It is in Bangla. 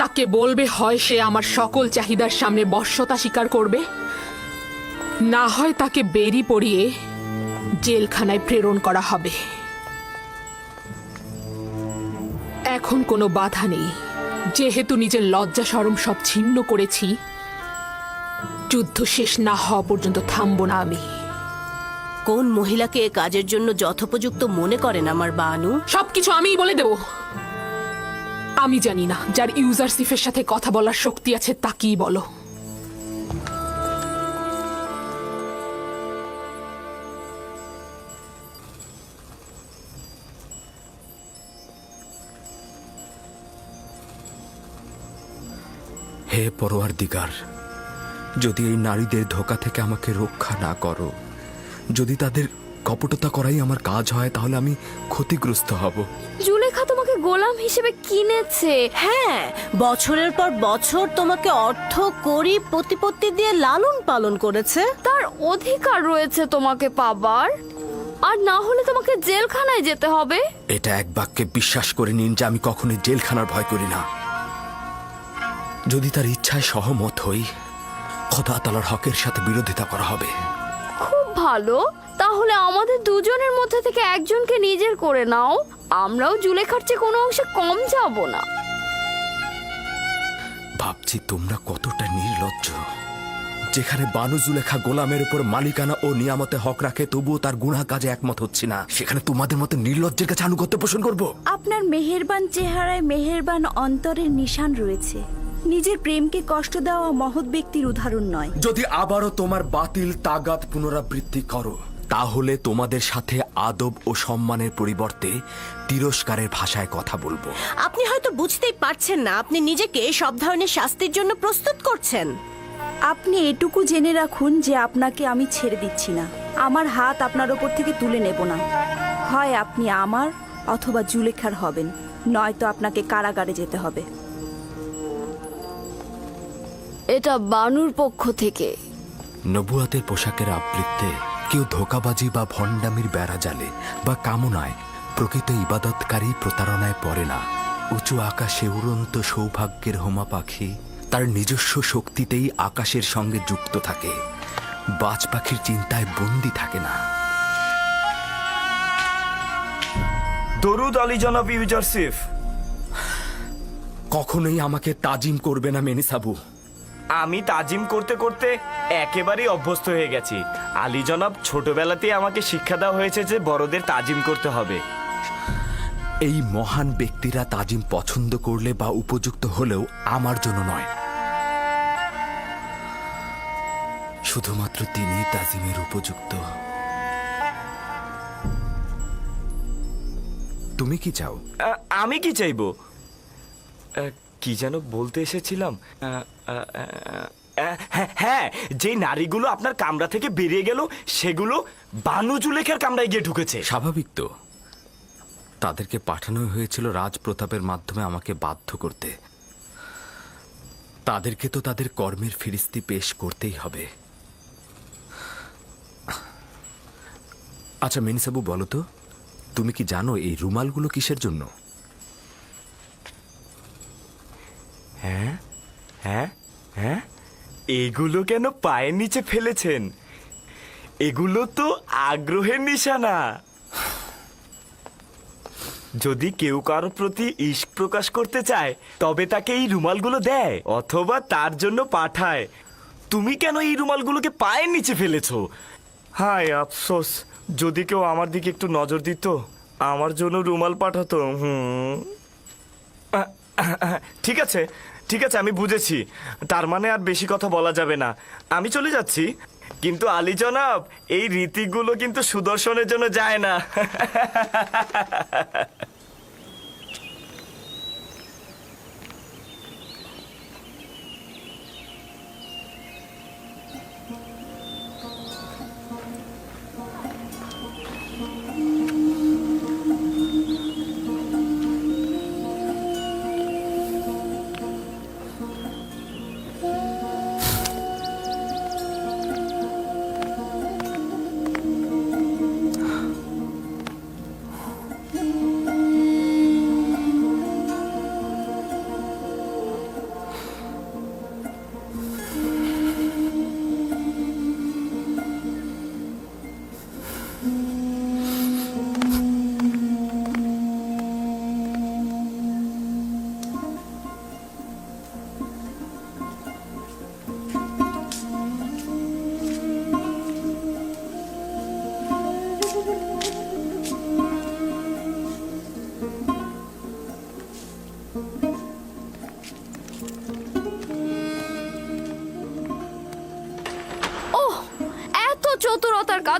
তাকে বলবে হয় সে আমার সকল চাহিদার সামনে বশ্যতা স্বীকার করবে, না হয় তাকে বেরি পরিয়ে জেলখানায় প্রেরণ করা হবে। এখন কোনো বাধা নেই, যেহেতু নিজের লজ্জা শরম সব ছিন্ন করেছি। যুদ্ধ শেষ না হওয়া পর্যন্ত থামবো না আমি। কোন মহিলাকে এ কাজের জন্য যথোপযুক্ত মনে করেন আমার বানু? সবকিছু আমিই বলে দেব। আমি জানি না, যার ইউজারসিফের সাথে কথা বলার শক্তি আছে তাকেই বলো। হে পরওয়ারদিগার, যদি এই নারীদের ধোঁকা থেকে আমাকে রক্ষা না করো, যদি তাদের কপটতা করাই আমার কাজ হয়, তাহলে আমি ক্ষতিগ্রস্ত হব। জুলেখা তোমাকে গোলাম হিসেবে কিনেছে। হ্যাঁ, বছরের পর বছর তোমাকে অর্থ কড়ি প্রতিপত্তি দিয়ে লালন পালন করেছে। তার অধিকার রয়েছে তোমাকে পাবার, আর না হলে তোমাকে জেলখানায় যেতে হবে। এটা এক বাক্যে বিশ্বাস করে নিন যে আমি কখনোই জেলখানার ভয় করি না। যদি তার ইচ্ছায় সহমত হই, খোদা তাআলার হকের সাথে বিরোধিতা করা হবে। খুব ভালো, তাহলে আমাদের দুজনের মধ্যে থেকে একজনকে নিজের করে নাও। আমরাও জুলেখার চেয়ে কোনো অংশে কম যাব না। ভাবছি তোমরা কতটা নির্লজ্জ। যেখানে বানু জুলেখা গোলামের উপর মালিকানা ও নিয়ামতে হক রাখে, তবুও তার গুনাহ কাজে একমত হচ্ছি না, সেখানে তোমাদের মতো নির্লজ্জের কাছে আনুগত্য পোষণ করব? আপনার মেহেরবান চেহারায় মেহেরবান অন্তরের নিশান রয়েছে। নিজের প্রেমকে কষ্ট দেওয়া মহৎ ব্যক্তির উদাহরণ নয়। যদি আবারও তোমার বাতিল তাগাদ পুনরাবৃত্তি করো, তাহলে তোমাদের সাথে আদব ও সম্মানের পরিবর্তে তিরস্কারের ভাষায় কথা বলবো। আপনি হয়তো বুঝতেই পারছেন না আপনি নিজেকে সব ধরনের শাস্তির জন্য প্রস্তুত করছেন। আপনি এটুকু জেনে রাখুন যে আপনাকে আমি ছেড়ে দিচ্ছি না। আমার হাত আপনার ওপর থেকে তুলে নেব না। হয় আপনি আমার অথবা জুলেখার হবেন, নয়তো আপনাকে কারাগারে যেতে হবে। এটা বানুর পক্ষ থেকে। নবুয়াতের পোশাকের আবৃত্তে কেউ ধোঁকাবাজি বা ভণ্ডামির বেড়া জালে বা কামনায় প্রকৃত ইবাদতকারী প্রতারণায় পড়ে না। উঁচু আকাশে উড়ন্ত সৌভাগ্যের হোমা পাখি তার নিজস্ব শক্তিতেই আকাশের সঙ্গে যুক্ত থাকে, বাজ পাখির চিন্তায় বন্দী থাকে না। দরুদ আলী জনাব ইউজারসিফ। কখনোই আমাকে তাজিম করবে না মেনিসাবু। আমি তাজিম করতে করতে একেবারেই অভ্যস্ত হয়ে গেছি। আলী জনাব ছোটবেলাতেই আমাকে শিক্ষা দেওয়া হয়েছে যে বড়দের তাজিম করতে হবে। এই মহান ব্যক্তিরা তাজিম পছন্দ করলে বা উপযুক্ত হলেও আমার জন্য নয়, শুধুমাত্র তিনিই তাজিমের উপযুক্ত। তুমি কি চাও? আমি কি চাইবো? কি যেন বলতে এসেছিলাম। হ্যাঁ, যে নারীগুলো আপনার কামরা থেকে বেরিয়ে গেল সেগুলো বানু জুলেখার কামরায় গিয়ে ঢুকেছে। স্বাভাবিক তো, তাদেরকে পাঠানো হয়েছিল রাজপ্রতাপের মাধ্যমে আমাকে বাধ্য করতে। তাদেরকে তো তাদের কর্মের ফিরিস্তি পেশ করতেই হবে। আচ্ছা মেনিসাবু, বলো তো, তুমি কি জানো এই রুমালগুলো কিসের জন্য? হ্যাঁ হ্যাঁ হ্যাঁ, এগুলো কেন পায়ের নিচে ফেলেছেন? এগুলো তো আগ্রহের নিশানা। যদি কেউ কারো প্রতি ইশক প্রকাশ করতে চায় তবে তাকে এই রুমালগুলো দেয় অথবা তার জন্য পাঠায়। তুমি কেন এই রুমালগুলোকে পায়ের নিচে ফেলেছো? হায় আফসোস, যদি কেউ আমার দিকে একটু নজর দিত, আমার জন্য রুমাল পাঠাতো। ঠিক আছে ঠিক আছে, আমি বুঝেছি। তার মানে আর বেশি কথা বলা যাবে না। আমি চলে যাচ্ছি। কিন্তু আলী জনাব, এই রীতিগুলো কিন্তু সুদর্শনের জন্য যায় না।